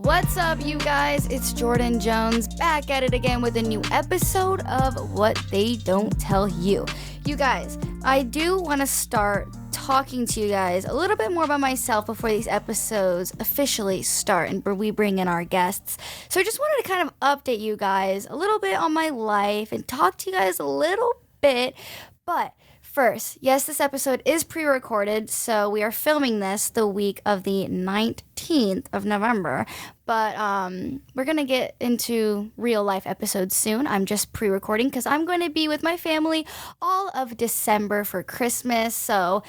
What's up, you guys? It's Jordyn Jones back at it again with a new episode of What They Don't Tell You. You guys, I do want to start talking to you guys a little bit more about myself before these episodes officially start and we bring in our guests. So I just wanted to kind of update you guys a little bit on my life and talk to you guys a little bit. But first, yes, this episode is pre-recorded, so we are filming this the week of the 19th of November, but we're going to get into real-life episodes soon. I'm just pre-recording because I'm going to be with my family all of December for Christmas, so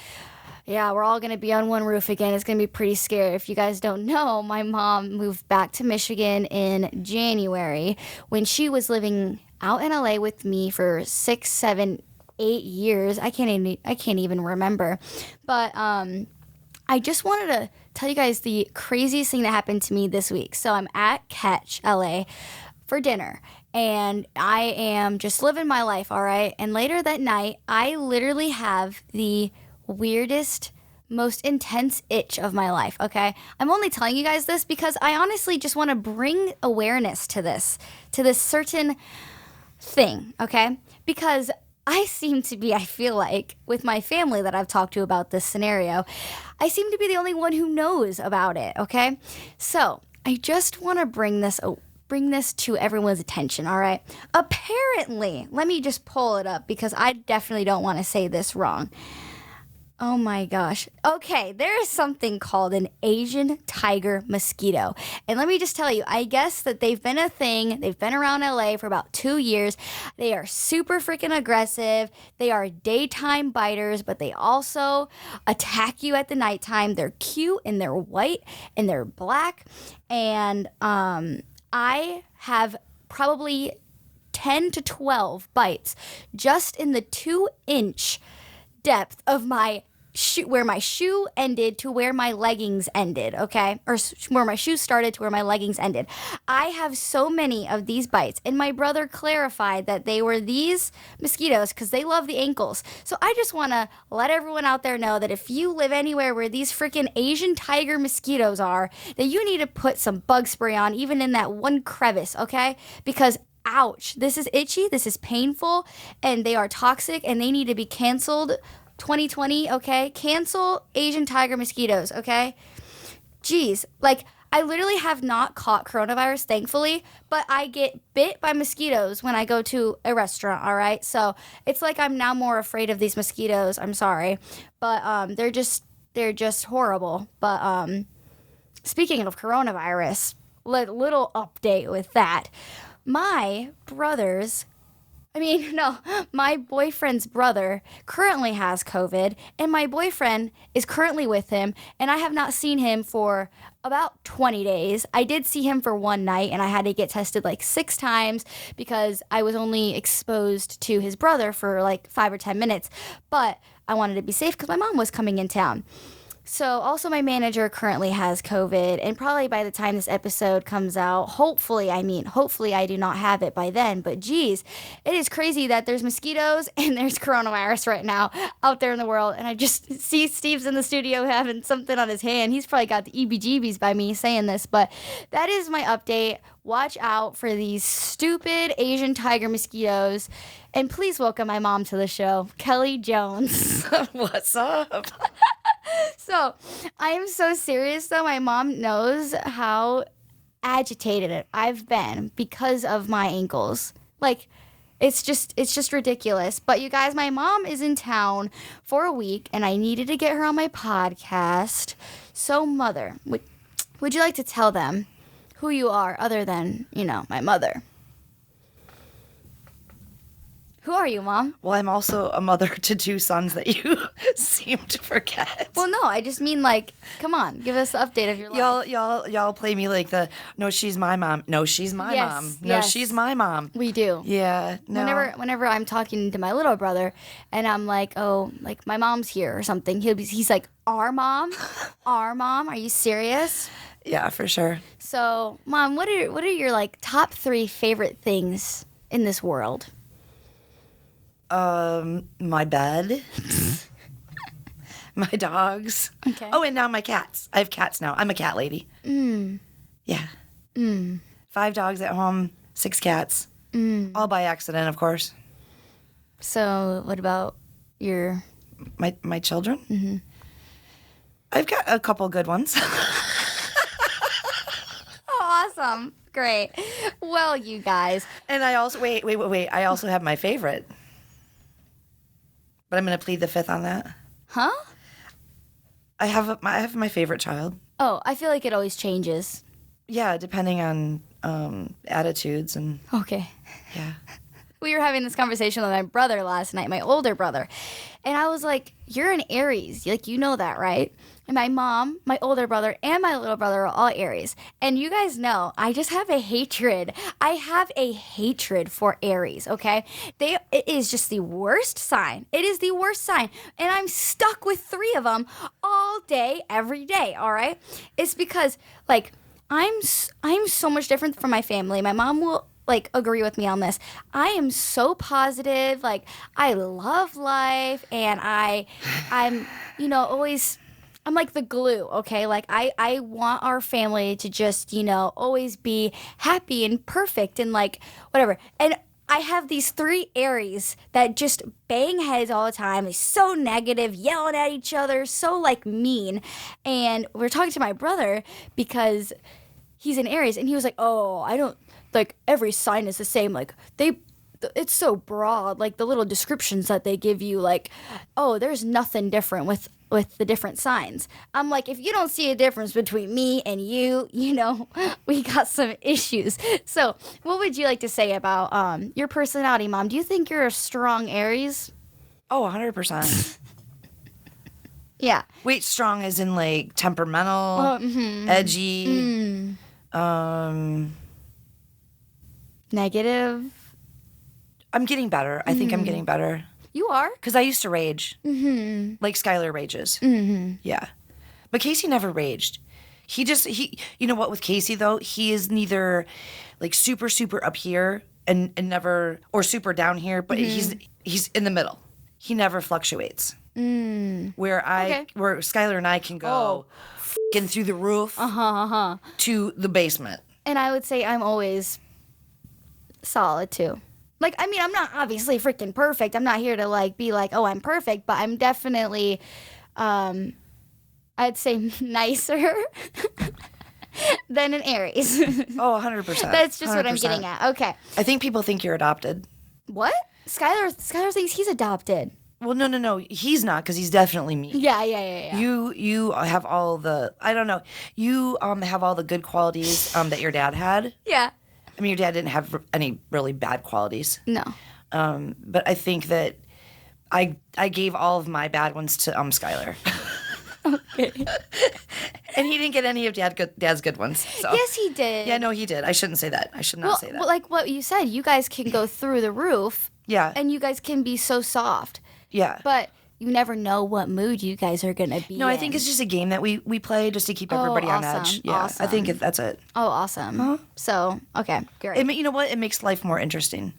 yeah, we're all going to be on one roof again. It's going to be pretty scary. If you guys don't know, my mom moved back to Michigan in January when she was living out in LA with me for 6, 7, 8 years. I can't even remember. But I just wanted to tell you guys the craziest thing that happened to me this week. So I'm at Catch LA for dinner and I am just living my life, all right? And later that night, I literally have the weirdest, most intense itch of my life, okay? I'm only telling you guys this because I honestly just want to bring awareness to this certain thing, okay? Because I feel like, with my family that I've talked to about this scenario, I seem to be the only one who knows about it, okay? So, I just want to bring this to everyone's attention, all right? Apparently, let me just pull it up because I definitely don't want to say this wrong. Oh my gosh. Okay, there is something called an Asian tiger mosquito. And let me just tell you, I guess that they've been a thing. They've been around LA for about 2 years. They are super freaking aggressive. They are daytime biters, but they also attack you at the nighttime. They're cute and they're white and they're black. And I have probably 10 to 12 bites just in the 2-inch depth of my shoe, where my shoe ended to where my leggings ended, okay? Or where my shoe started to where my leggings ended. I have so many of these bites, and my brother clarified that they were these mosquitoes because they love the ankles. So I just want to let everyone out there know that if you live anywhere where these freaking Asian tiger mosquitoes are, that you need to put some bug spray on, even in that one crevice, okay? Because ouch, this is itchy, this is painful, and they are toxic, and they need to be canceled 2020, okay? Cancel Asian tiger mosquitoes, okay? Jeez, like, I literally have not caught coronavirus, thankfully, but I get bit by mosquitoes when I go to a restaurant, all right? So it's like I'm now more afraid of these mosquitoes, I'm sorry, but they're just horrible. But speaking of coronavirus, little update with that. My boyfriend's brother currently has COVID, and my boyfriend is currently with him, and I have not seen him for about 20 days. I did see him for one night, and I had to get tested like 6 times because I was only exposed to his brother for like 5 or 10 minutes, but I wanted to be safe because my mom was coming in town. So also my manager currently has COVID, and probably by the time this episode comes out, hopefully I do not have it by then, but geez, it is crazy that there's mosquitoes and there's coronavirus right now out there in the world, and I just see Steve's in the studio having something on his hand. He's probably got the EBGBs by me saying this, but that is my update. Watch out for these stupid Asian tiger mosquitoes, and please welcome my mom to the show, Kelly Jones. What's up? So, I am so serious though. My mom knows how agitated I've been because of my ankles. Like, it's just ridiculous. But you guys, my mom is in town for a week, and I needed to get her on my podcast. So, mother, would you like to tell them who you are other than, my mother? Who are you, Mom? Well, I'm also a mother to 2 sons that you seem to forget. Well, no, I just mean, like, come on, give us the update of your life. Y'all play me like no, she's my mom. No, she's my mom. No, yes. She's my mom. We do. Yeah, no. Whenever I'm talking to my little brother, and I'm like, oh, like, my mom's here or something, he's like, our mom? Our mom? Are you serious? Yeah, for sure. So, Mom, what are your, like, top 3 favorite things in this world? My bed, my dogs. Okay. Oh, and now my cats. I have cats now. I'm a cat lady. Mm. Yeah. 5 dogs at home, 6 cats. All by accident, of course. So what about your... My children? Mm-hmm. I've got a couple good ones. Awesome. Great. Well, you guys. And I also... Wait. I also have my favorite. But I'm going to plead the fifth on that. Huh? I have my favorite child. Oh, I feel like it always changes. Yeah, depending on attitudes and... Okay. Yeah. We were having this conversation with my brother last night, my older brother. And I was like, you're an Aries. Like, you know that, right? And my mom, my older brother, and my little brother are all Aries. And you guys know, I just have a hatred. I have a hatred for Aries, okay? It is just the worst sign. It is the worst sign. And I'm stuck with 3 of them all day, every day, all right? It's because, like, I'm so much different from my family. My mom will... like, agree with me on this. I am so positive. Like, I love life, and I'm, always, I'm like the glue, okay? Like, I want our family to just, always be happy and perfect and, like, whatever. And I have these 3 Aries that just bang heads all the time. They're so negative, yelling at each other, so, like, mean. And we're talking to my brother because he's an Aries, and he was like, oh, I don't... like, every sign is the same. Like, it's so broad. Like, the little descriptions that they give you, like, oh, there's nothing different with the different signs. I'm like, if you don't see a difference between me and you, we got some issues. So, what would you like to say about your personality, Mom? Do you think you're a strong Aries? Oh, 100%. Yeah. Wait, strong as in, like, temperamental, edgy, Negative? I'm getting better. I think I'm getting better. You are? Because I used to rage. Mm-hmm. Like Skylar rages. Mm-hmm. Yeah. But Casey never raged. He you know what, with Casey, though, he is neither, like, super, super up here and never, or super down here, but he's in the middle. He never fluctuates. Where Skylar and I can go f***ing through the roof to the basement. And I would say I'm always... solid too. Like, I mean, I'm not obviously freaking perfect. I'm not here to like be like, oh, I'm perfect, but I'm definitely I'd say nicer than an Aries. Oh, 100%. That's just 100%. what I'm getting at. Okay. I think people think you're adopted. What? Skylar thinks he's adopted. Well, no. He's not, because he's definitely me. Yeah. You have all the, I don't know. You have all the good qualities that your dad had. Yeah. I mean, your dad didn't have any really bad qualities. No. But I think that I gave all of my bad ones to Skylar. Okay. And he didn't get any of Dad's good ones. So. Yes, he did. Yeah, no, he did. I shouldn't say that. I should not say that. Well, like what you said, you guys can go through the roof. Yeah. And you guys can be so soft. Yeah. But you never know what mood you guys are going to be in. I think it's just a game that we play just to keep everybody on edge. Yeah, awesome. I think that's it. Oh, awesome. Huh? So, okay, great. You know what? It makes life more interesting.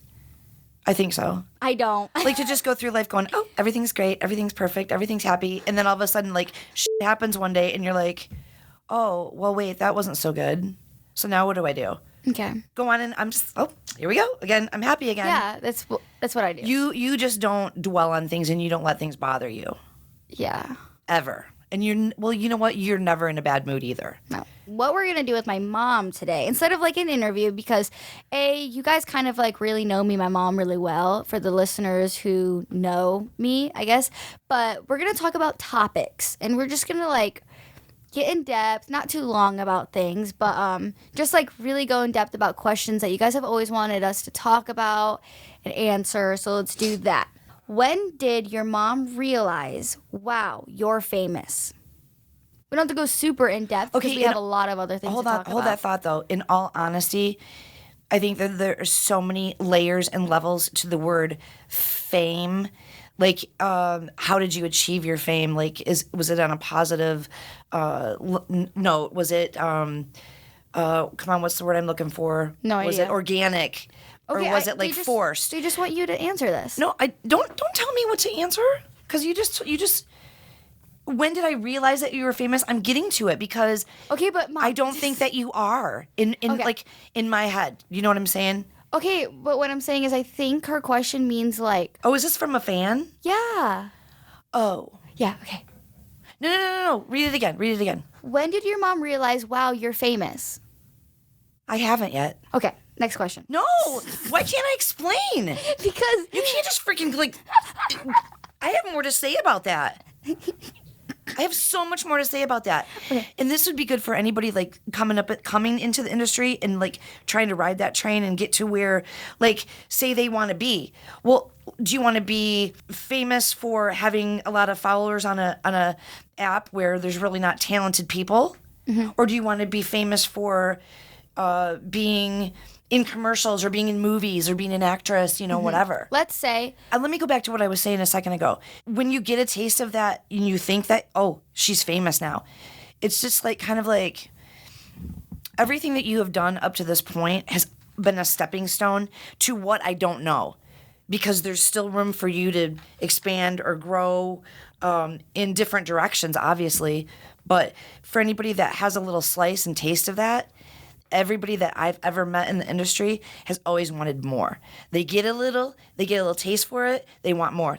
I think so. I don't. Like, to just go through life going, oh, everything's great, everything's perfect, everything's happy. And then all of a sudden, like, shit happens one day and you're like, oh, well, wait, that wasn't so good. So now what do I do? Okay. Go on and I'm just, oh, here we go. Again, I'm happy again. Yeah, that's what I do. You just don't dwell on things and you don't let things bother you. Yeah. Ever. And you know what? You're never in a bad mood either. No. What we're going to do with my mom today, instead of like an interview, because you guys kind of like really know me, my mom, really well, for the listeners who know me, I guess. But we're going to talk about topics, and we're just going to like get in depth, not too long about things, but just like really go in depth about questions that you guys have always wanted us to talk about and answer. So let's do that. When did your mom realize, wow, you're famous? We don't have to go super in depth because we have a lot of other things to talk about. Hold that thought, though. In all honesty, I think that there are so many layers and levels to the word fame. Like, how did you achieve your fame? Like, was it on a positive note? Was it, come on, what's the word I'm looking for? No idea. Was it organic? Okay, or was it like forced? They just want you to answer this. No, I don't tell me what to answer, because you just When did I realize that you were famous? I'm getting to it because Okay, but Mom, I don't think that you are in Okay. like in my head. You know what I'm saying? Okay, but what I'm saying is I think her question means like, Oh, is this from a fan? yeah. Oh. Yeah, okay. No. Read it again. Read it again. When did your mom realize, wow, you're famous? I haven't yet. Okay, next question. No. Why can't I explain? Because You can't just freaking like. I have more to say about that. I have so much more to say about that. Okay. And this would be good for anybody like coming into the industry and like trying to ride that train and get to where like say they want to be. Well, do you want to be famous for having a lot of followers on a app where there's really not talented people? Mm-hmm. Or do you want to be famous for being in commercials or being in movies or being an actress, whatever? let's say, Let me go back to what I was saying a second ago. When you get a taste of that and you think that, oh, she's famous now, it's just like kind of like everything that you have done up to this point has been a stepping stone to what I don't know, because there's still room for you to expand or grow in different directions, obviously. But for anybody that has a little slice and taste of that, everybody that I've ever met in the industry has always wanted more. They get a little taste for it, they want more.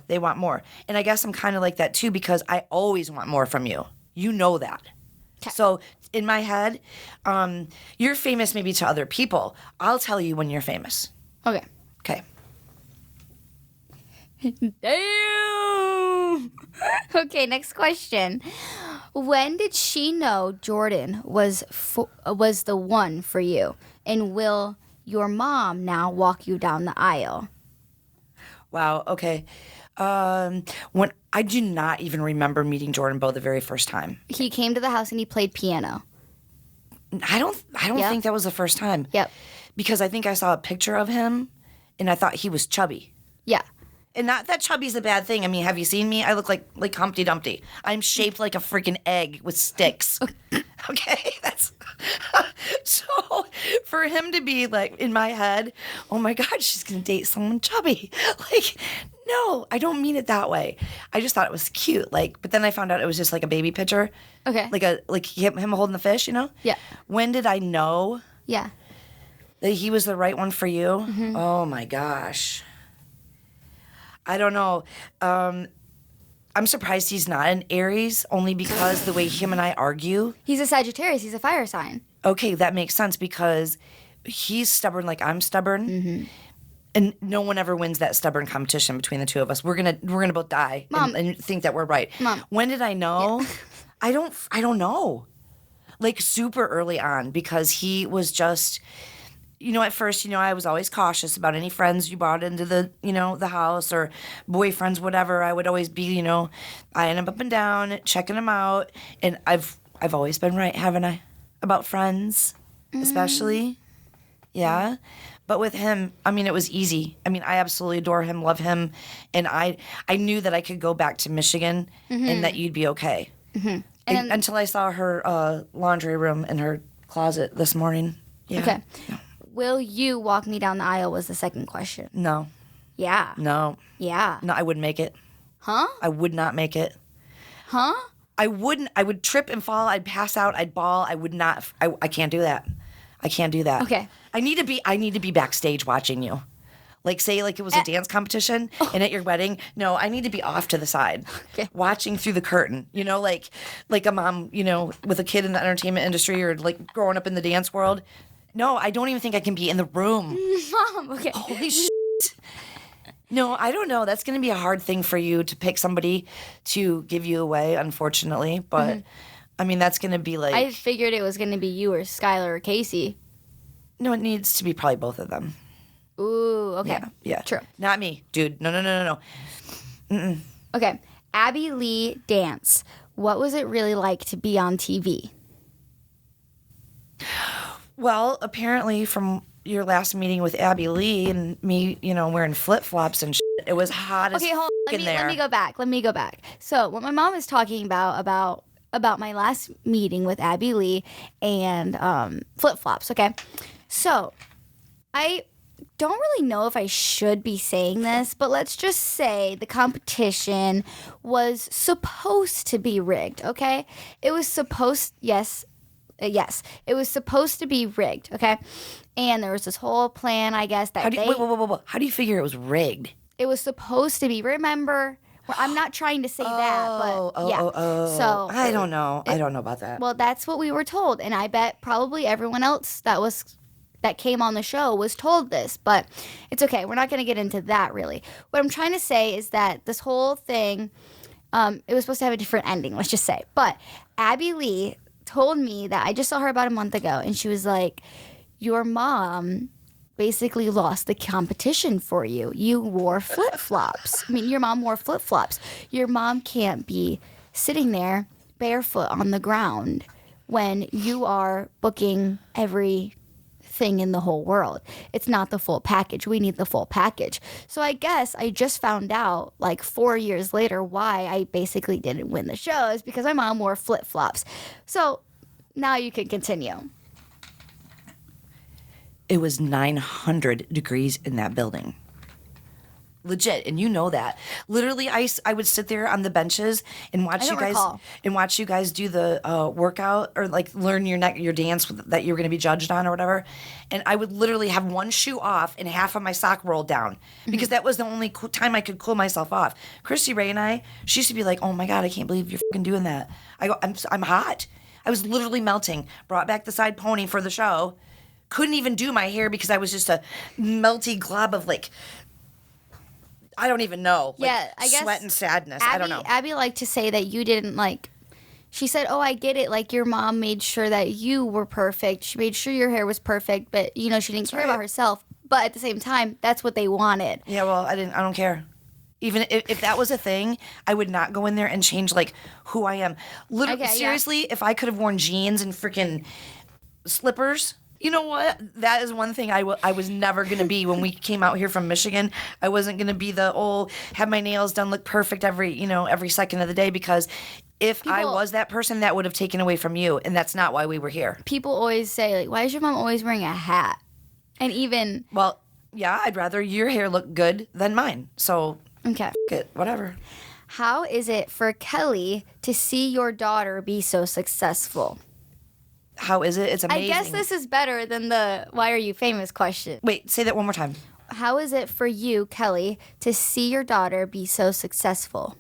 And I guess I'm kind of like that too, because I always want more from you. You know that. Okay. So in my head, you're famous maybe to other people. I'll tell you when you're famous. okay. Okay. Damn. Okay, next question. When did she know Jordyn was the one for you? And will your mom now walk you down the aisle? Wow. Okay. When I do not even remember meeting Jordyn Bowe the very first time. He came to the house and he played piano. I don't Yep. think that was the first time. Yep. Because I think I saw a picture of him and I thought he was chubby. Yeah. And not that chubby's a bad thing. I mean, have you seen me? I look like Humpty Dumpty. I'm shaped like a freaking egg with sticks. Okay, that's so for him to be like in my head, oh my God, she's gonna date someone chubby. Like, no, I don't mean it that way. I just thought it was cute. Like, but then I found out it was just like a baby picture. Okay. Like him holding the fish, Yeah. When did I know Yeah. that he was the right one for you? Mm-hmm. Oh my gosh. I don't know. I'm surprised he's not an Aries, only because the way him and I argue. He's a Sagittarius. He's a fire sign. Okay, that makes sense because he's stubborn like I'm stubborn. Mm-hmm. And no one ever wins that stubborn competition between the two of us. We're gonna both die and think that we're right. Mom. When did I know? Yeah. I don't know. Like super early on, because he was just, at first, I was always cautious about any friends you brought into the, the house or boyfriends, whatever. I would always be, eyeing them up and down, checking them out. And I've always been right, haven't I? About friends, especially. Yeah. But with him, I mean, it was easy. I mean, I absolutely adore him, love him. And I knew that I could go back to Michigan and that you'd be okay. Mm-hmm. And until I saw her laundry room in her closet this morning. Yeah. Okay. Will you walk me down the aisle was the second question. No. Yeah. No. Yeah. No, I wouldn't make it. Huh? I would not make it. Huh? I wouldn't. I would trip and fall. I'd pass out. I'd bawl. I would not. I can't do that. I can't do that. Okay. I need to be backstage watching you. Like, say, like it was a dance competition and at your wedding. No, I need to be off to the side, Okay. watching through the curtain. Like a mom, with a kid in the entertainment industry or like growing up in the dance world. No, I don't even think I can be in the room. Mom, okay. Holy shit. No, I don't know. That's going to be a hard thing for you to pick somebody to give you away, unfortunately. But, I mean, that's going to be like... I figured it was going to be you or Skylar or Casey. No, it needs to be probably both of them. Ooh, okay. Yeah. True. Not me, dude. No. Mm-mm. Okay. Abby Lee Dance. What was it really like to be on TV? Well, apparently from your last meeting with Abby Lee and me, wearing flip-flops and shit, it was hot as Okay, hold on. in there. Let me go back. So what my mom was talking about my last meeting with Abby Lee and flip-flops, okay? So I don't really know if I should be saying this, but let's just say the competition was supposed to be rigged, okay? It was supposed, yes, it was supposed to be rigged, okay? And there was this whole plan, I guess, that wait. How do you figure it was rigged? It was supposed to be. Remember, I'm not trying to say that, but yeah. So I don't know. I don't know about that. Well, that's what we were told, and I bet probably everyone else that came on the show was told this, but it's okay. We're not going to get into that really. What I'm trying to say is that this whole thing, it was supposed to have a different ending, let's just say. But Abby Lee told me that I just saw her about a month ago, and she was like, your mom basically lost the competition for you. You wore flip-flops. I mean, your mom wore flip-flops. Your mom can't be sitting there barefoot on the ground when you are booking everything in the whole world. It's not the full package. We need the full package. So I guess I just found out like 4 years later why I basically didn't win the show is because my mom wore flip-flops. So now you can continue. It was 900 degrees in that building. Legit, and you know that. Literally, I would sit there on the benches and watch you guys do the workout or like learn your dance that you're going to be judged on or whatever. And I would literally have one shoe off and half of my sock rolled down because that was the only time I could cool myself off. Christy Ray and I, she used to be like, "Oh my God, I can't believe you're fucking doing that." I go, "I'm hot." I was literally melting. Brought back the side pony for the show. Couldn't even do my hair because I was just a melty glob of like, I don't even know. Yeah, I guess sweat and sadness. I don't know. Abby liked to say that you didn't like. She said, "Oh, I get it. Like your mom made sure that you were perfect. She made sure your hair was perfect, but you know she didn't care about herself. But at the same time, that's what they wanted." Yeah, well, I don't care. Even if that was a thing, I would not go in there and change like who I am. Literally, seriously, if I could have worn jeans and freaking slippers. You know what? That is one thing I was never going to be when we came out here from Michigan. I wasn't going to be the have my nails done, look perfect every second of the day because if I was that person, that would have taken away from you, and that's not why we were here. People always say, like, why is your mom always wearing a hat? And even... Well, yeah, I'd rather your hair look good than mine. So, okay. Whatever. How is it for Kelly to see your daughter be so successful? How is it? It's amazing. I guess this is better than the why are you famous question. Wait, say that one more time. How is it for you, Kelly, to see your daughter be so successful?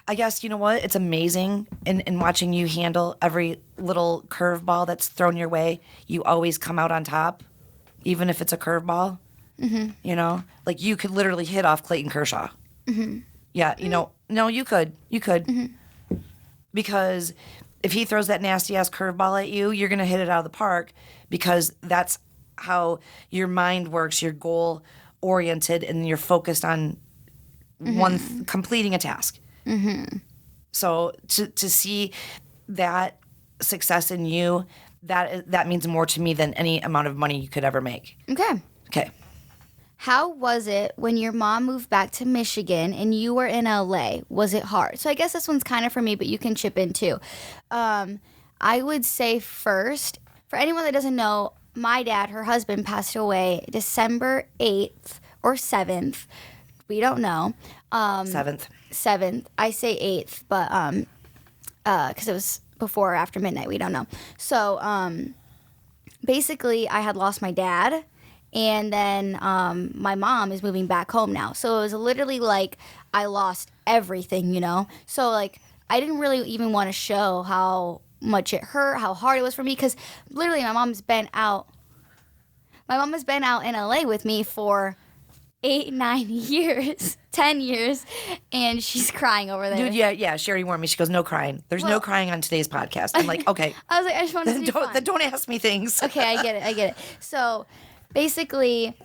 I guess, you know what? It's amazing in watching you handle every little curveball that's thrown your way. You always come out on top, even if it's a curveball. Mm-hmm. You know? Like you could literally hit off Clayton Kershaw. Mm-hmm. Yeah, you know. No, you could. You could. Mm-hmm. Because... if he throws that nasty-ass curveball at you, you're going to hit it out of the park because that's how your mind works. You're goal-oriented and you're focused on completing a task. Mm-hmm. So to see that success in you, that means more to me than any amount of money you could ever make. Okay. How was it when your mom moved back to Michigan and you were in LA? Was it hard? So I guess this one's kind of for me, but you can chip in too. I would say first, for anyone that doesn't know, my dad, her husband, passed away December 8th or 7th. We don't know. 7th. I say 8th, but because it was before or after midnight. We don't know. So basically, I had lost my dad. And then my mom is moving back home now. So it was literally like I lost everything, you know? So like I didn't really even want to show how much it hurt, how hard it was for me. Because literally my mom has been out in LA with me for 8, 9 years, 10 years. And she's crying over there. Dude, yeah. She already warned me. She goes, no crying. There's no crying on today's podcast. I'm like, okay. I was like, I just want to be fun. Then don't ask me things. Okay, I get it. So... basically,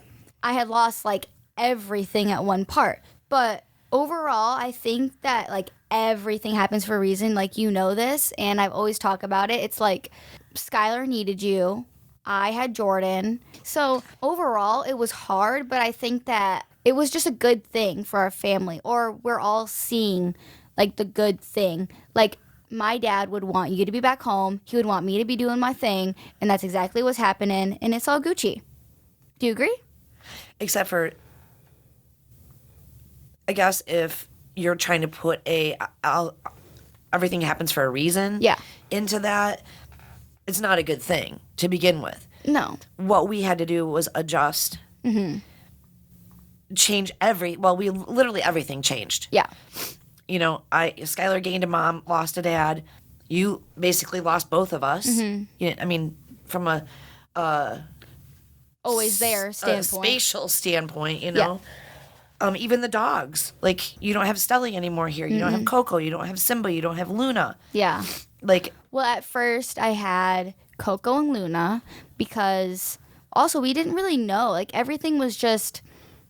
I had lost, like, everything at one part. But overall, I think that, like, everything happens for a reason. Like, you know this, and I've always talked about it. It's like, Skylar needed you. I had Jordyn. So, overall, it was hard, but I think that it was just a good thing for our family. Or we're all seeing, like, the good thing. Like, my dad would want you to be back home. He would want me to be doing my thing. And that's exactly what's happening. And it's all Gucci. Do you agree? Except for, I guess, if you're trying to put everything happens for a reason into that, it's not a good thing to begin with. No. What we had to do was adjust. Change literally everything changed. Yeah. You know, Skylar gained a mom, lost a dad. You basically lost both of us. I mean, from a always there standpoint. Spatial standpoint, you know. Even the dogs. Like, you don't have Stelly anymore here. You don't have Coco. You don't have Simba. You don't have Luna. Yeah. Like, well, at first I had Coco and Luna because also we didn't really know. Like, everything was just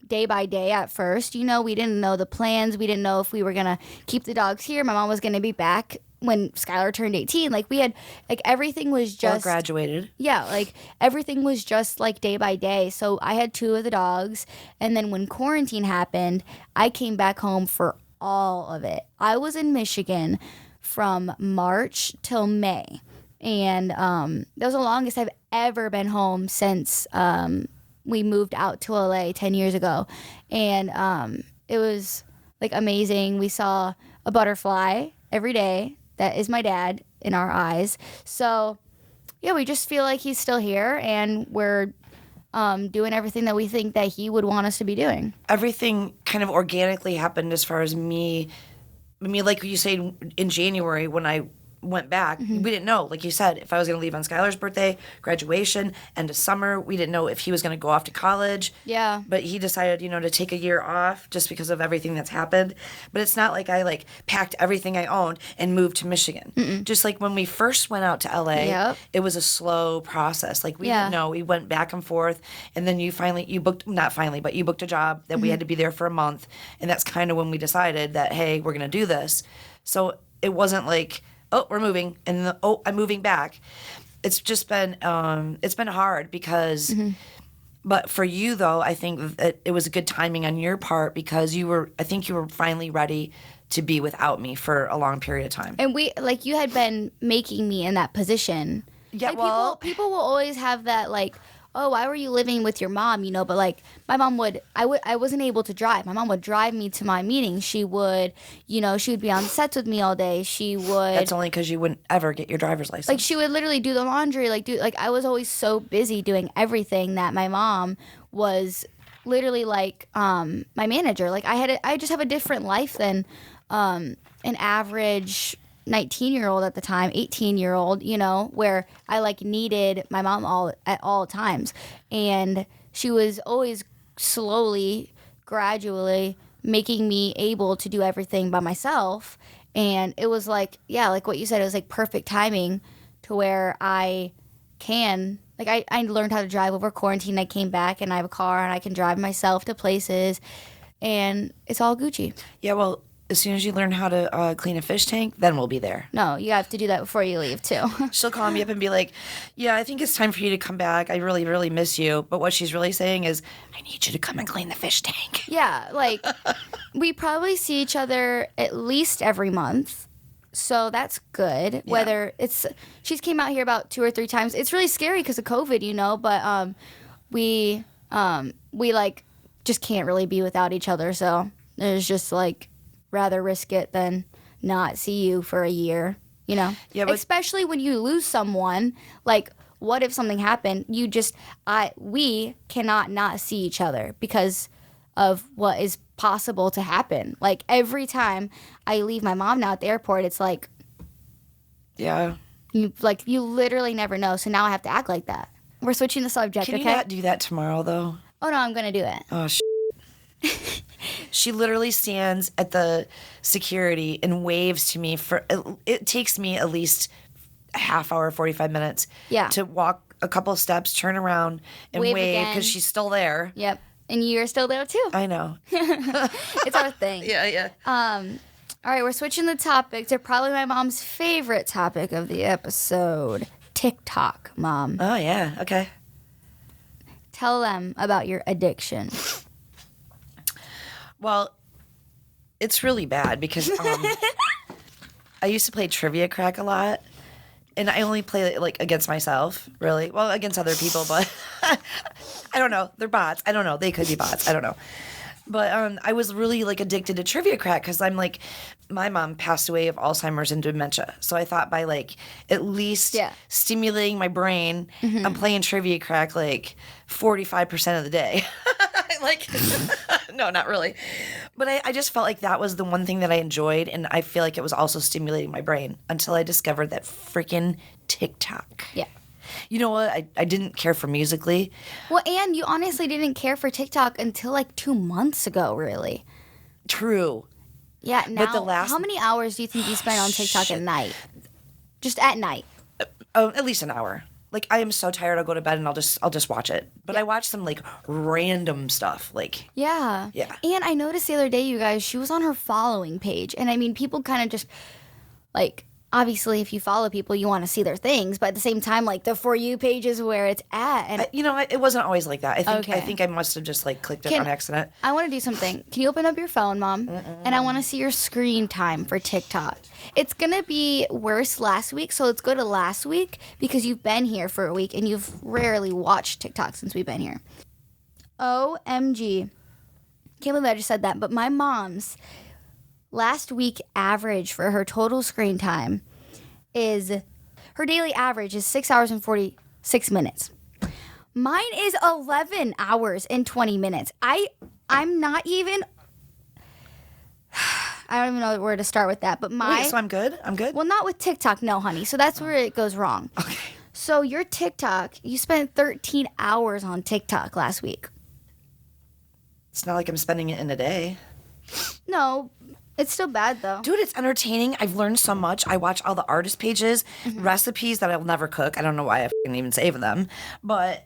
day by day at first. You know, we didn't know the plans. We didn't know if we were going to keep the dogs here. My mom was going to be back when Skylar turned 18. Like, we had, like, everything was just... Or graduated. Yeah, like, everything was just, like, day by day. So I had 2 of the dogs. And then when quarantine happened, I came back home for all of it. I was in Michigan from March till May. And that was the longest I've ever been home since we moved out to LA 10 years ago. And it was, like, amazing. We saw a butterfly every day. That is my dad in our eyes. So, yeah, we just feel like he's still here, and we're doing everything that we think that he would want us to be doing. Everything kind of organically happened as far as me. I mean, like you say, in January when I went back, we didn't know, like you said, if I was going to leave on Skylar's birthday, graduation, end of summer. We didn't know if he was going to go off to college. Yeah. But he decided, you know, to take a year off just because of everything that's happened. But it's not like I, like, packed everything I owned and moved to Michigan. Just like when we first went out to LA, it was a slow process. Like, we didn't know. We went back and forth. And then you booked a job that we had to be there for a month. And that's kind of when we decided that, hey, we're going to do this. So it wasn't like, oh, we're moving, and I'm moving back. It's just been it's been hard because, but for you though, I think that it was a good timing on your part because I think you were finally ready to be without me for a long period of time. And you had been making me in that position. Yeah, like, people will always have that, like, oh, why were you living with your mom, you know? But, like, my mom I wasn't able to drive. My mom would drive me to my meetings. She would, you know, she would be on sets with me all day. She would... That's only because you wouldn't ever get your driver's license. Like, she would literally do the laundry. Like, I was always so busy doing everything that my mom was literally, like, my manager. Like, I just have a different life than an average 19-year-old at the time, 18-year-old, you know, where I, like, needed my mom at all times. And she was always slowly, gradually making me able to do everything by myself. And it was like, yeah, like what you said, it was like perfect timing to where I can, like, I learned how to drive over quarantine. I came back and I have a car and I can drive myself to places, and it's all Gucci. Yeah, well, as soon as you learn how to clean a fish tank, then we'll be there. No, you have to do that before you leave, too. She'll call me up and be like, yeah, I think it's time for you to come back. I really, really miss you. But what she's really saying is, I need you to come and clean the fish tank. Yeah, like, we probably see each other at least every month. So that's good. Yeah. Whether she's came out here about 2 or 3 times. It's really scary because of COVID, you know, but we like, just can't really be without each other. So there's just, like, rather risk it than not see you for a year, you know? Yeah, but especially when you lose someone, like, what if something happened? We cannot not see each other because of what is possible to happen. Like, every time I leave my mom now at the airport, it's like, yeah, you literally never know. So now I have to act like that. We're switching the subject. Can you not do that tomorrow though? Oh no, I'm gonna do it. Oh She literally stands at the security and waves to me for, it takes me at least a half hour, 45 minutes to walk a couple of steps, turn around and wave because she's still there. Yep. And you're still there too. I know. It's our thing. Yeah. All right, we're switching the topic to probably my mom's favorite topic of the episode. TikTok, Mom. Oh, yeah. Okay. Tell them about your addiction. Well, it's really bad because I used to play Trivia Crack a lot, and I only play it, like, against myself, really. Well, against other people, but I don't know. They're bots. I don't know. They could be bots. I don't know. But I was really like addicted to Trivia Crack because I'm like, my mom passed away of Alzheimer's and dementia. So I thought by like at least stimulating my brain, I'm playing Trivia Crack like 45% of the day. Like, no, not really. But I just felt like that was the one thing that I enjoyed. And I feel like it was also stimulating my brain until I discovered that freaking TikTok. Yeah. You know what? I didn't care for Musical.ly. Well, and you honestly didn't care for TikTok until like 2 months ago, really. True. Yeah, now, But how many hours do you think you spend on TikTok at night? Just at night. At least an hour. Like, I am so tired, I'll go to bed and I'll just watch it. But I watch some, like, random stuff. Like, yeah. And I noticed the other day, you guys, she was on her following page. And, I mean, people kind of just, like, obviously, if you follow people, you want to see their things. But at the same time, like, the For You page is where it's at. And you know, it wasn't always like that. I think I must have just, like, clicked it on accident. I want to do something. Can you open up your phone, Mom? And I want to see your screen time for TikTok. It's going to be worse last week, so let's go to last week because you've been here for a week and you've rarely watched TikTok since we've been here. OMG. Can't believe I just said that, but my mom's last week average for her total screen time is, her daily average is 6 hours and 46 minutes. Mine is 11 hours and 20 minutes. I'm not even, I don't even know where to start with that, but Wait, so I'm good? I'm good? Well, not with TikTok, no, honey. So that's where it goes wrong. Okay. So your TikTok, you spent 13 hours on TikTok last week. It's not like I'm spending it in a day. No, it's still bad, though. Dude, it's entertaining. I've learned so much. I watch all the artist pages, recipes that I'll never cook. I don't know why I can even save them. But,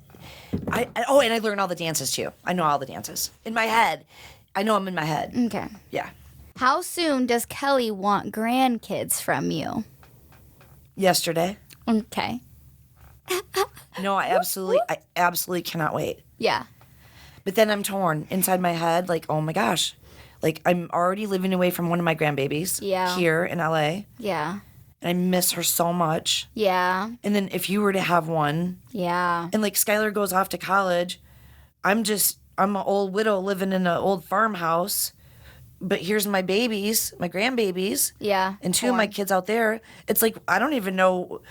and I learn all the dances, too. I know all the dances. In my head. I know them in my head. Okay. Yeah. How soon does Kelly want grandkids from you? Yesterday. Okay. No, I absolutely cannot wait. Yeah. But then I'm torn inside my head, like, oh my gosh. Like, I'm already living away from one of my grandbabies here in LA. Yeah. And I miss her so much. Yeah. And then if you were to have one. Yeah. And, like, Skylar goes off to college. I'm an old widow living in an old farmhouse. But here's my babies, my grandbabies. Yeah. And two of my kids out there. It's like, I don't even know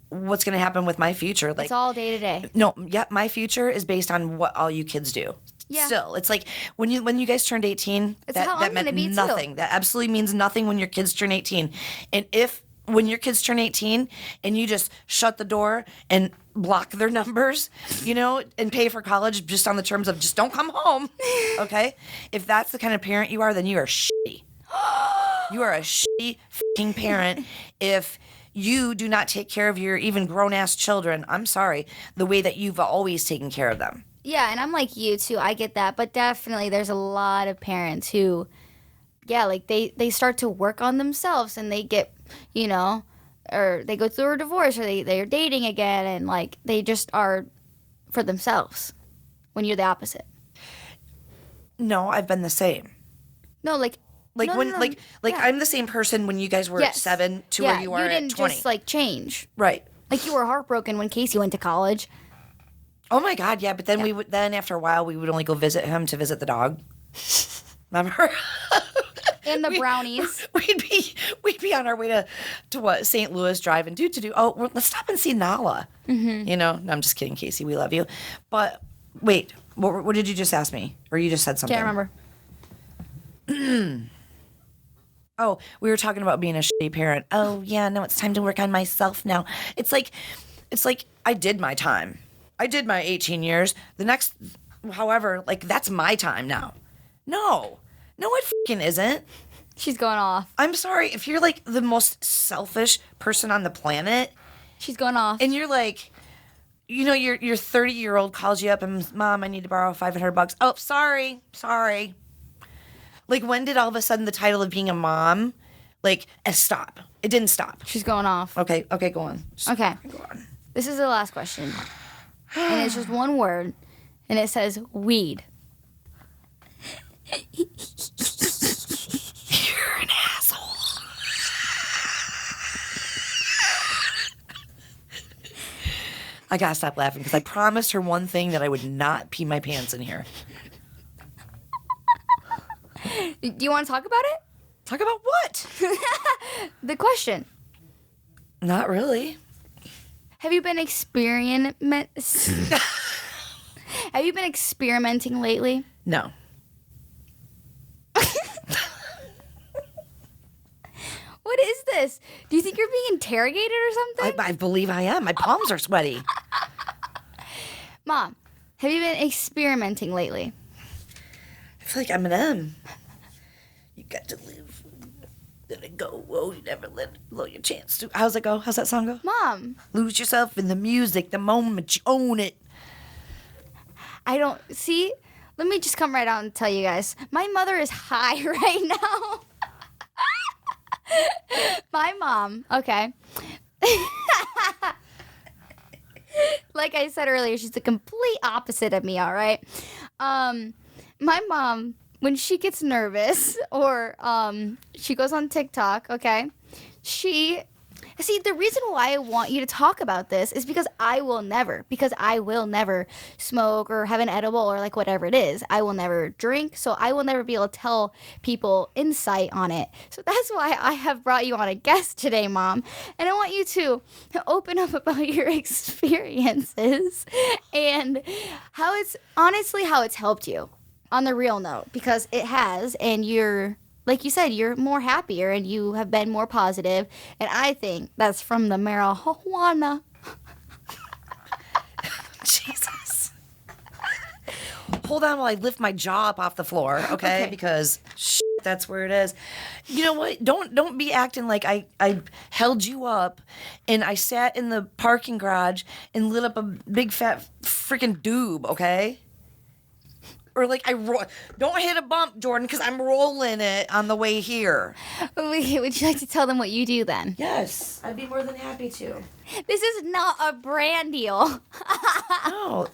what's going to happen with my future. Like, it's all day to day. No, yeah, my future is based on what all you kids do. Yeah. Still, it's like when you guys turned 18, that meant nothing. Too. That absolutely means nothing when your kids turn 18. And when your kids turn 18 and you just shut the door and block their numbers, and pay for college just on the terms of just don't come home, okay? If that's the kind of parent you are, then you are shitty. You are a shitty f***ing parent if you do not take care of your even grown-ass children. I'm sorry, the way that you've always taken care of them. Yeah, and I'm like you, too. I get that. But definitely there's a lot of parents who, like they start to work on themselves and they get, or they go through a divorce or they're dating again and, like, they just are for themselves when you're the opposite. No, I've been the same. No, I'm the same person when you guys were 7 to where you are at 20. You didn't just, like, change. Right. Like, you were heartbroken when Casey went to college. Oh my God, yeah! But then then after a while we would only go visit him to visit the dog. Remember? And the brownies. We'd be on our way to what, St. Louis, driving to do. Oh, let's stop and see Nala. Mm-hmm. No, I'm just kidding, Casey. We love you. But wait, what did you just ask me? Or you just said something? Can't remember. Oh, we were talking about being a shitty parent. Oh yeah, no, it's time to work on myself now. It's like I did my time. I did my 18 years. The next, however, like, that's my time now. No, it fucking isn't. She's going off. I'm sorry. If you're, like, the most selfish person on the planet. She's going off. And you're like, your 30-year-old calls you up and, Mom, I need to borrow $500. Oh, sorry. Like, when did all of a sudden the title of being a mom, like, stop? It didn't stop. She's going off. Okay, go on. Okay. Go on. This is the last question. And it's just one word, and it says weed. You're an asshole. I gotta stop laughing because I promised her one thing that I would not pee my pants in here. Do you want to talk about it? Talk about what? The question. Not really. Have you been Have you been experimenting lately? No. What is this? Do you think you're being interrogated or something? I believe I am. My palms are sweaty. Mom, have you been experimenting lately? I feel like I'm an M. You got to live. Let it go. Whoa, you never let it blow your chance to. How's it go? How's that song go? Mom. Lose yourself in the music the moment you own it. I don't... See? Let me just come right out and tell you guys. My mother is high right now. My mom, okay. Like I said earlier, she's the complete opposite of me, all right? My mom, when she gets nervous or she goes on TikTok, okay, See, the reason why I want you to talk about this is because I will never smoke or have an edible or like whatever it is. I will never drink, so I will never be able to tell people insight on it. So that's why I have brought you on a guest today, Mom. And I want you to open up about your experiences and how it's helped you on the real note, because it has, and you're... Like you said, you're more happier and you have been more positive. And I think that's from the marijuana. Jesus. Hold on while I lift my jaw up off the floor, okay? Because that's where it is. You know what? Don't be acting like I held you up and I sat in the parking garage and lit up a big fat freaking doob, okay? Or like don't hit a bump, Jordyn, because I'm rolling it on the way here. Would you like to tell them what you do then? Yes, I'd be more than happy to. This is not a brand deal. No.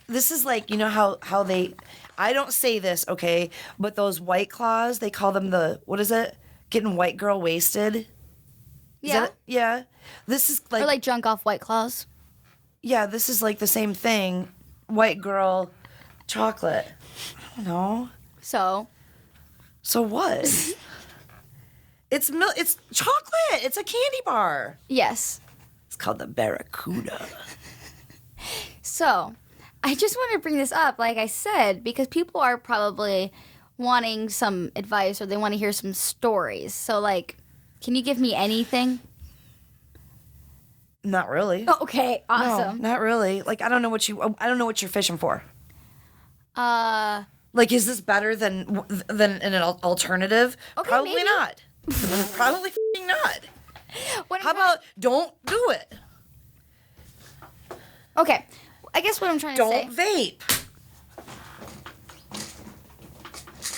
This is like, you know how they, I don't say this, okay, but those White Claws, they call them what is it? Getting white girl wasted? Yeah. Yeah. This is like. Or like drunk off White Claws. Yeah, this is like the same thing. White girl chocolate. I don't know. So what? It's chocolate. It's a candy bar. Yes. It's called the Barracuda. So, I just want to bring this up, like I said, because people are probably wanting some advice or they want to hear some stories. So, like, can you give me anything? Not really. Oh, okay, awesome. No, not really. Like, I don't know what you're fishing for. Like, is this better than an alternative? Okay, Probably maybe. not. Probably f***ing not. How about don't do it? Okay, I guess what I'm trying to say. Don't vape.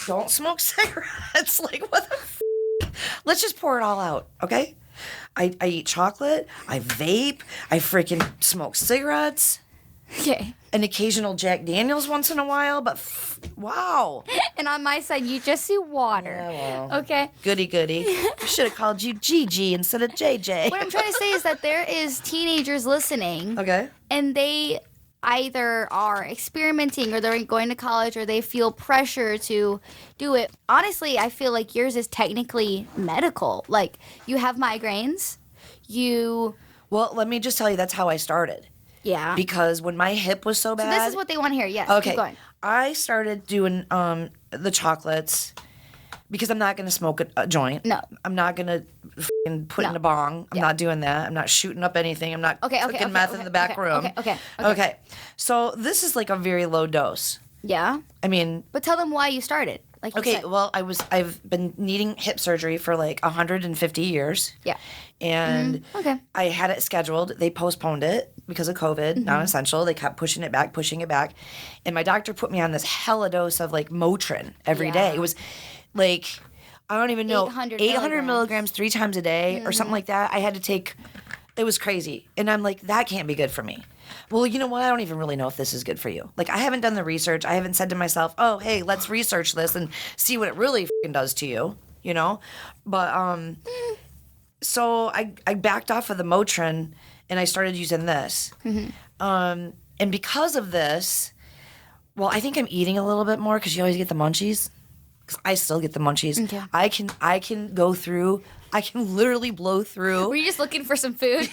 Don't smoke cigarettes. Like, what the f***? Let's just pour it all out, okay? I eat chocolate. I vape. I freaking smoke cigarettes. Okay. An occasional Jack Daniels once in a while, but wow. And on my side, you just see water. Yeah, well, okay. Goody. I should have called you Gigi instead of JJ. What I'm trying to say is that there is teenagers listening. Okay. And they either are experimenting or they're going to college or they feel pressure to do it. Honestly, I feel like yours is technically medical. Like, you have migraines. Well, let me just tell you, that's how I started. Yeah. Because when my hip was so bad. So this is what they want to hear. Yes. Okay. Keep going. I started doing the chocolates because I'm not going to smoke a joint. No. I'm not going to put in a bong. I'm not doing that. I'm not shooting up anything. I'm not cooking meth in the back room. Okay. So this is like a very low dose. Yeah. I mean. But tell them why you started. Like you said. Well, I've been needing hip surgery for like 150 years. Yeah. And I had it scheduled. They postponed it because of COVID, non-essential. They kept pushing it back. And my doctor put me on this hella dose of like Motrin every day. It was like, I don't even know, 800 milligrams 3 times a day or something like that. I had to take, it was crazy. And I'm like, that can't be good for me. Well, you know what? I don't even really know if this is good for you. Like, I haven't done the research. I haven't said to myself, oh, hey, let's research this and see what it really f***ing does to you, you know? But, so I backed off of the Motrin and I started using this. And because of this, well, I think I'm eating a little bit more because you always get the munchies. Because I still get the munchies. Okay. I can go through. I can literally blow through. Were you just looking for some food?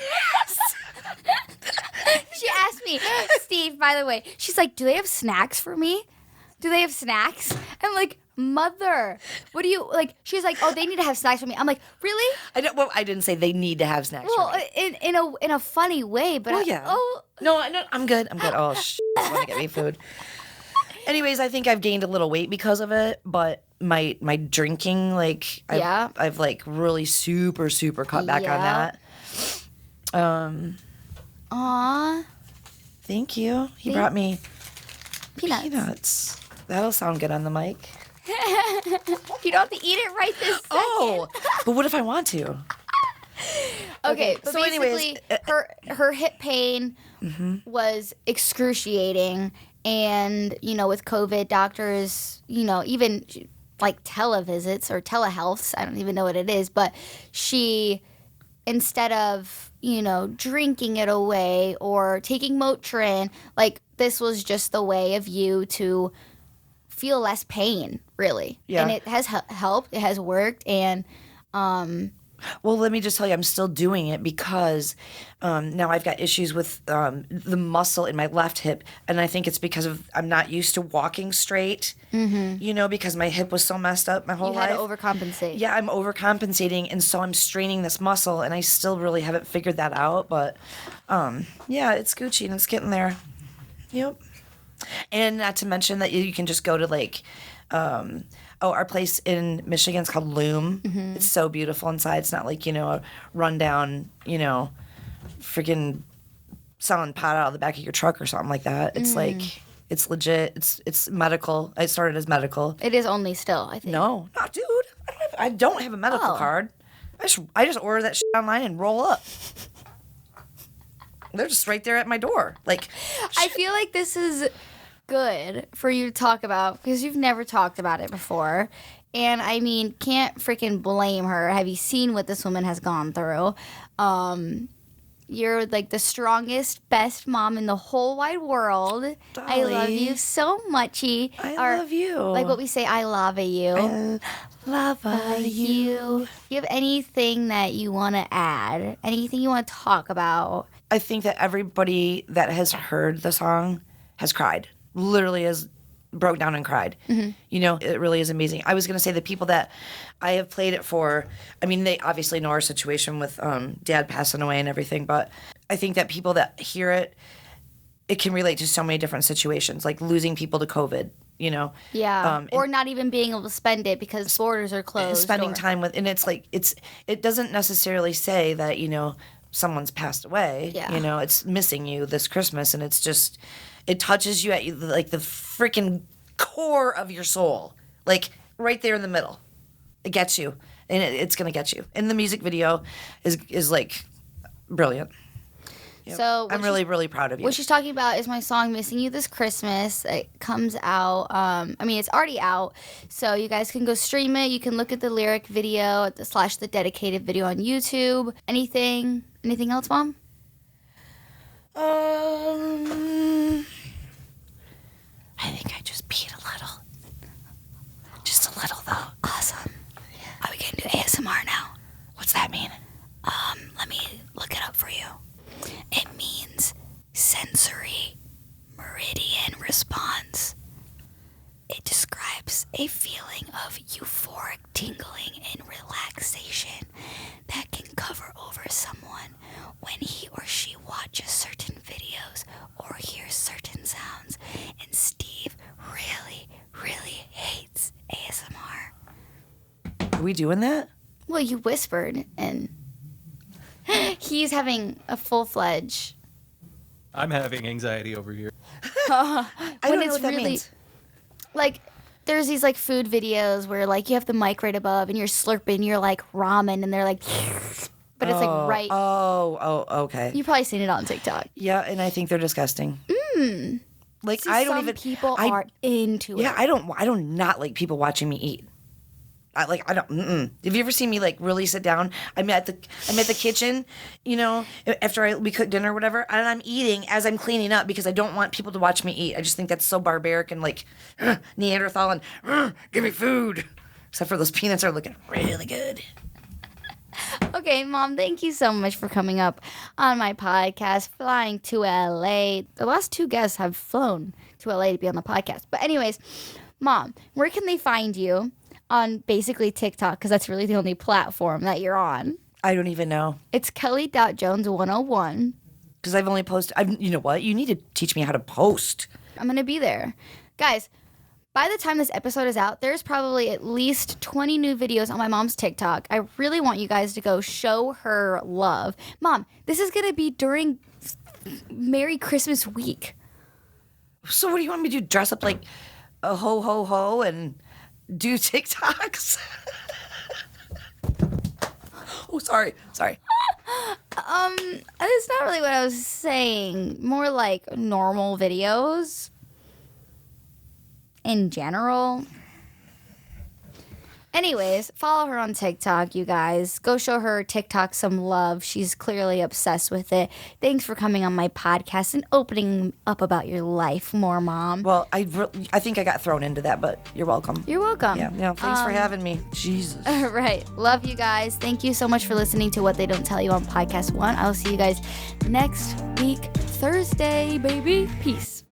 She asked me, Steve, by the way, she's like, do they have snacks for me? Do they have snacks? I'm like, mother, what do you, like, she's like, oh, they need to have snacks for me. I'm like, really? I didn't say they need to have snacks. Well, for me. in a funny way, but Well, yeah. No, I'm good. Oh, I want to get me food. Anyways, I think I've gained a little weight because of it, but my drinking, like, I've like really super cut back on that. Aw. Thank you. He brought me Peanuts. That'll sound good on the mic. You don't have to eat it right this second. Oh, but what if I want to? Okay, but so basically, her hip pain was excruciating. And, you know, with COVID, doctors, you know, even like televisits or telehealths, I don't even know what it is, but she, instead of, you know, drinking it away or taking Motrin, like this was just the way of you to feel less pain, really. Yeah. And it has helped. It has worked. And well, let me just tell you, I'm still doing it because now I've got issues with the muscle in my left hip, and I think it's because I'm not used to walking straight, you know, because my hip was so messed up my whole life. You had to overcompensate. Yeah, I'm overcompensating, and so I'm straining this muscle, and I still really haven't figured that out, but yeah, it's Gucci, and it's getting there. Yep. And not to mention that you can just go to like... our place in Michigan's called Loom. It's so beautiful inside. It's not like, you know, a rundown, you know, freaking selling pot out of the back of your truck or something like that. It's like, it's legit. It's medical. I started as medical. It is only still, I think. No, dude. I don't have a medical card. I just order that shit online and roll up. They're just right there at my door. Like, I feel like this is good for you to talk about because you've never talked about it before. And I mean, can't freaking blame her. Have you seen what this woman has gone through? You're like the strongest, best mom in the whole wide world. Dolly. I love you so muchy. I love you. Like what we say, I love you. I love you. You have anything that you want to add? Anything you want to talk about? I think that everybody that has heard the song has cried. Literally has broke down and cried. You know, it really is amazing. I was going to say the people that I have played it for, I mean, they obviously know our situation with Dad passing away and everything, but I think that people that hear it, it can relate to so many different situations, like losing people to COVID, you know? Yeah, or not even being able to spend it because borders are closed. Spending time with, and it's like, it doesn't necessarily say that, you know, someone's passed away. Yeah. You know, it's missing you this Christmas, and it's just... It touches you at like the freaking core of your soul, like right there in the middle. It gets you, and it's gonna get you. And the music video is like brilliant. Yep. So I'm really proud of you. What she's talking about is my song "Missing You This Christmas." It comes out. I mean, it's already out, so you guys can go stream it. You can look at the lyric video at the dedicated video on YouTube. Anything else, Mom? I think I just peed a little. Just a little, though. Awesome. Are we getting to ASMR now? What's that mean? Let me look it up for you. It means sensory meridian response. It describes a feeling of euphoric tingling and relaxation that can cover over someone when he or she watches certain videos or hears certain sounds. And Steve really hates ASMR. Are we doing that? Well, you whispered, and he's having a full-fledged... I'm having anxiety over here. I don't know what that means. Like, there's these, like, food videos where, like, you have the mic right above, and you're slurping your, like, ramen, and they're like... But it's, like, right... Oh, okay. You've probably seen it on TikTok. Yeah, and I think they're disgusting. Like, See, I don't some even... people are into it. Yeah, I don't not like people watching me eat. I don't. Have you ever seen me like really sit down? I'm at the kitchen, after we cook dinner or whatever, and I'm eating as I'm cleaning up because I don't want people to watch me eat. I just think that's so barbaric and like Neanderthal and give me food. Except for those peanuts are looking really good. Okay, Mom, thank you so much for coming up on my podcast, flying to LA. The last 2 guests have flown to LA to be on the podcast. But anyways, Mom, where can they find you? On basically TikTok, because that's really the only platform that you're on. I don't even know. It's Kelly.Jones101. Because I've only posted. You know what? You need to teach me how to post. I'm going to be there. Guys, by the time this episode is out, there's probably at least 20 new videos on my mom's TikTok. I really want you guys to go show her love. Mom, this is going to be during Merry Christmas week. So what do you want me to do? Dress up like a ho, ho, ho and do TikToks? Oh, sorry. That's not really what I was saying. More like normal videos in general. Anyways, follow her on TikTok, you guys. Go show her TikTok some love. She's clearly obsessed with it. Thanks for coming on my podcast and opening up about your life more, Mom. Well, I think I got thrown into that, but you're welcome. You're welcome. Yeah, thanks for having me. Jesus. All right. Love you guys. Thank you so much for listening to What They Don't Tell You on Podcast 1. I'll see you guys next week, Thursday, baby. Peace.